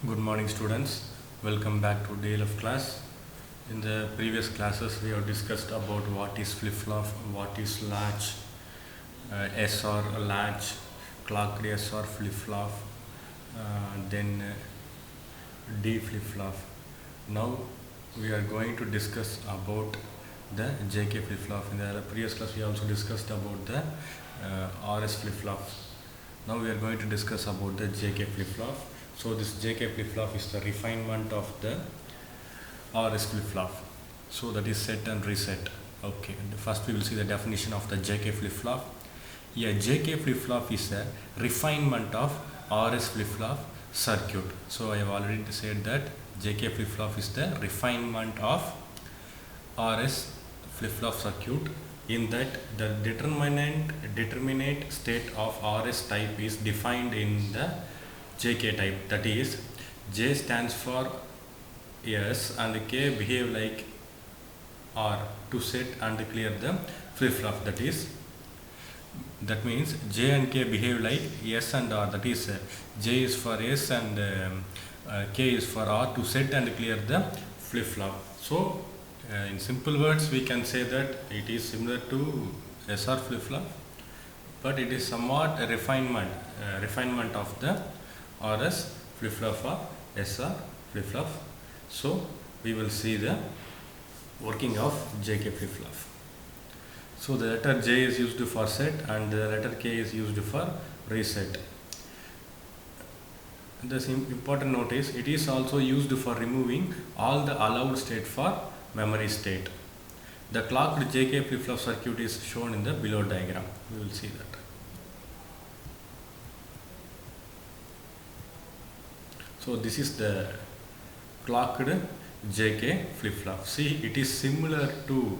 Good morning, students. Welcome back to day of class. In the previous classes we have discussed about what is flip-flop, what is latch, SR latch, clocked SR flip-flop, then D flip-flop. Now we are going to discuss about the JK flip-flop. In the previous class we also discussed about the RS flip-flop. Now we are going to discuss about the JK flip-flop. So this JK flip-flop is the refinement of the RS flip-flop. So that is set and reset. Okay, and first we will see the definition of the JK flip-flop. A JK flip-flop is a refinement of RS flip-flop circuit. So I have already said that JK flip-flop is the refinement of RS flip-flop circuit, in that the determinate state of RS type is defined in the JK type, that is J stands for S and K behave like R to set and clear the flip-flop. That means J and K behave like S and R, that is J is for S and K is for R to set and clear the flip-flop. So in simple words we can say that it is similar to SR flip-flop, but it is somewhat a refinement of the RS flip-flop or SR flip-flop. So we will see the working of JK flip-flop. So the letter J is used for set and the letter K is used for reset. The important note is it is also used for removing all the allowed state for memory state. The clocked JK flip-flop circuit is shown in the below diagram. We will see that. So this is the clocked JK flip-flop. See, it is similar to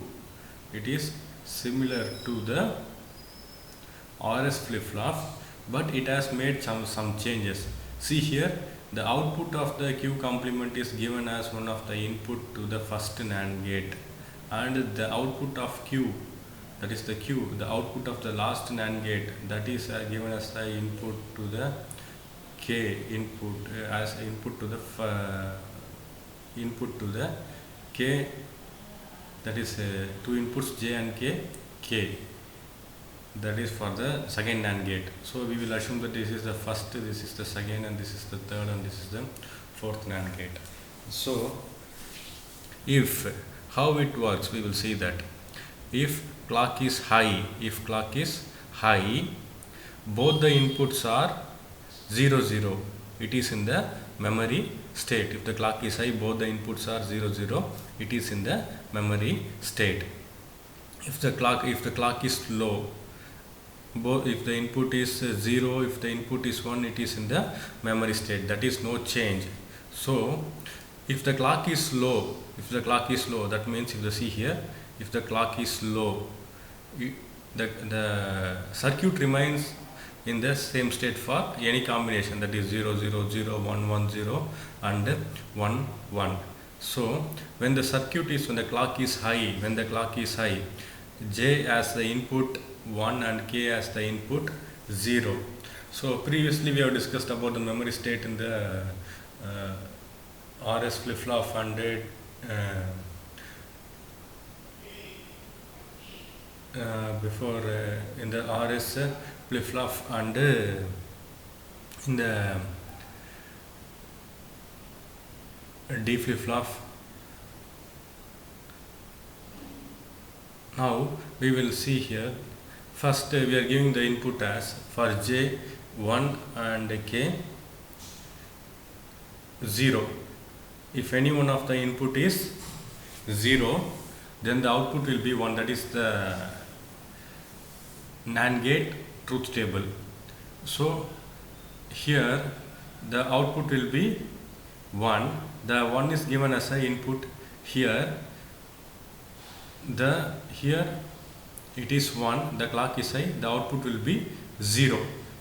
the RS flip-flop, but it has made some changes. See here, the output of the Q complement is given as one of the input to the first NAND gate, and the output of Q, that is the Q, the output of the last NAND gate, that is given as the input to the K input, as input to the K, that is two inputs J and K, that is for the second NAND gate. So we will assume that this is the first, this is the second, and this is the third, and this is the fourth NAND gate. So if how it works, we will see that if clock is high, both the inputs are 0 0, it is in the memory state. If the clock is high, both the inputs are 0 0, it is in the memory state. If the clock is low, if the input is 0, if the input is 1, it is in the memory state, that is no change. So if the clock is low, that means if the see here, if the clock is low, the circuit remains in the same state for any combination, that is 0 0 0 1 1 0 and 1 1. So when the clock is high, J as the input 1 and K as the input 0. So previously we have discussed about the memory state in the RS flip-flop and in the RS flip-flop and in the D flip-flop. Now we will see here. First we are giving the input as for J 1 and K 0. If any one of the input is 0, then the output will be 1, that is the NAND gate truth table. So here the output will be 1, the 1 is given as an input here, here it is 1, the clock is high, the output will be 0,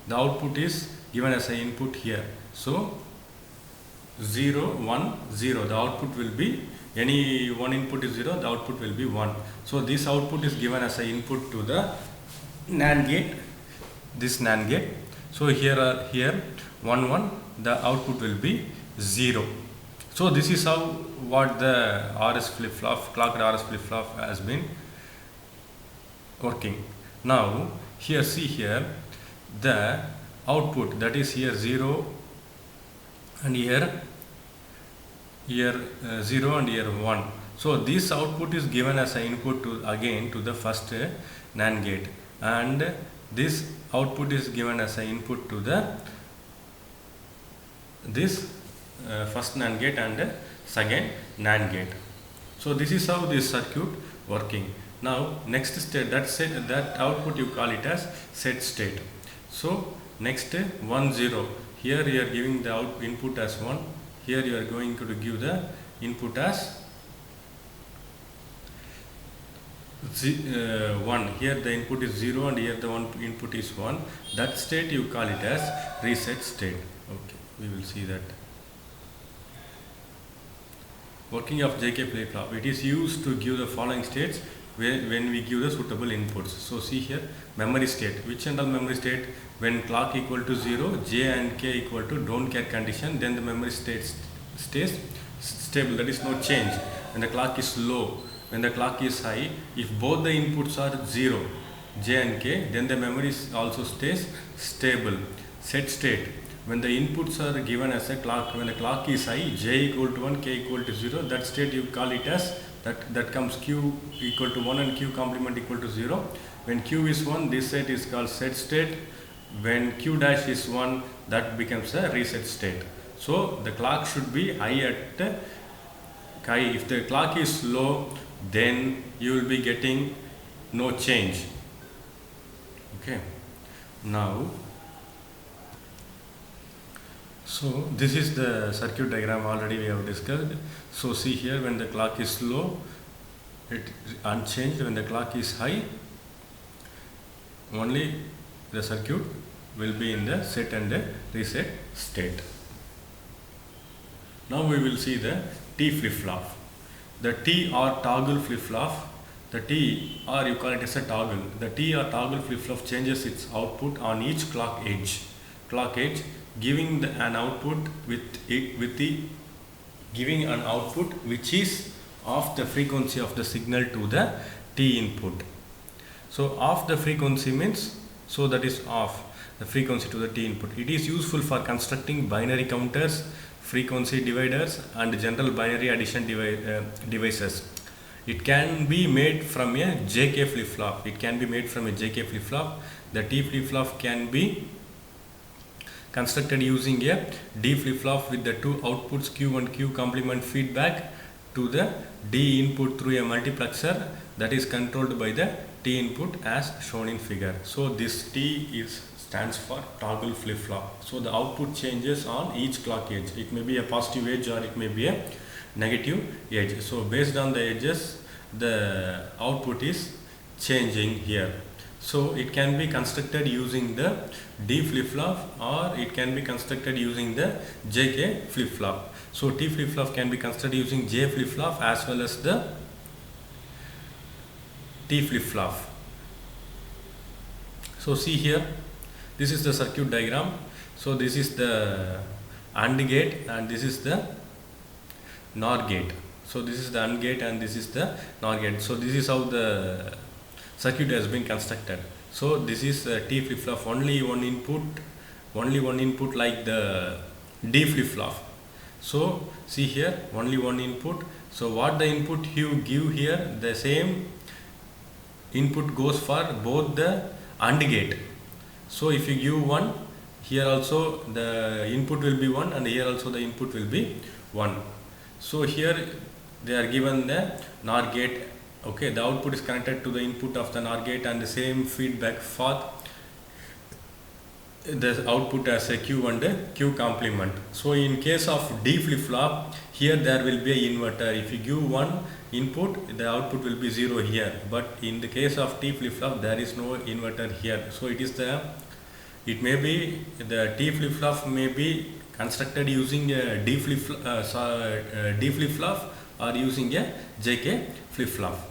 the output is given as an input here. So 0 1 0, the output will be, any one input is 0, the output will be 1. So this output is given as an input to the NAND gate, this NAND gate. So here 1 1, the output will be 0. So this is how what the RS flip-flop, clocked RS flip-flop has been working. Now here, see here, the output, that is here 0 and here 0 and here 1. So this output is given as an input to again to the first NAND gate, and this output is given as an input to the this first NAND gate and second NAND gate. So this is how this circuit working. Now next state, that output you call it as set state. So next 1 0, here you are giving the input as 1, here you are going to give the input as 1. Here the input is 0 and here the input is 1. That state you call it as reset state. Okay, we will see that. Working of JK flip-flop. It is used to give the following states when we give the suitable inputs. So see here, memory state. Which and all memory state? When clock equal to 0, J and K equal to don't care condition, then the memory state stays stable, that is no change. When the clock is low, when the clock is high, if both the inputs are 0, J and K, then the memory also stays stable. Set state. When the inputs are given as a clock, when the clock is high, J equal to 1, K equal to 0, that state you call it as that comes Q equal to 1 and Q complement equal to 0. When Q is 1, this state is called set state. When Q dash is 1, that becomes a reset state. So the clock should be high at high. If the clock is low, then you will be getting no change. Okay. Now, so this is the circuit diagram already we have discussed. So see here, when the clock is low, it is unchanged. When the clock is high, only the circuit will be in the set and the reset state. Now we will see the T flip-flop. The T or toggle flip-flop, the T or you call it as a toggle. The T or toggle flip-flop changes its output on each clock edge, giving an output giving an output which is of the frequency of the signal to the T input. So off the frequency means, so that is off the frequency to the T input. It is useful for constructing binary counters, frequency dividers and general binary addition devices. It can be made from a JK flip-flop. The T flip-flop can be constructed using a D flip-flop with the two outputs Q and Q complement feedback to the D input through a multiplexer that is controlled by the T input as shown in figure. So this T stands for toggle flip-flop. So the output changes on each clock edge. It may be a positive edge or it may be a negative edge. So based on the edges, the output is changing here. So it can be constructed using the D flip-flop or it can be constructed using the JK flip-flop. So T flip-flop can be constructed using J flip-flop as well as the T flip-flop. So see here, this is the circuit diagram. So this is the AND gate and this is the NOR gate. So this is the AND gate and this is the NOR gate. So this is how the circuit has been constructed. So this is T flip-flop, only one input like the D flip-flop. So see here, only one input. So what the input you give here, the same input goes for both the AND gate. So if you give 1, here also the input will be 1 and here also the input will be 1. So here they are given the NOR gate. Okay, the output is connected to the input of the NOR gate and the same feedback path, the output as a Q and a Q complement. So in case of D flip-flop, here there will be an inverter. If you give one input, the output will be 0 here. But in the case of T flip-flop, there is no inverter here. So it may be the T flip-flop may be constructed using a D flip-flop or using a JK flip-flop.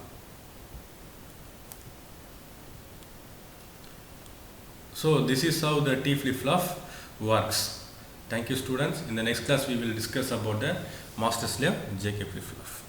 So this is how the T flip-flop works. Thank you students. In the next class we will discuss about the master slave JK-flipflop.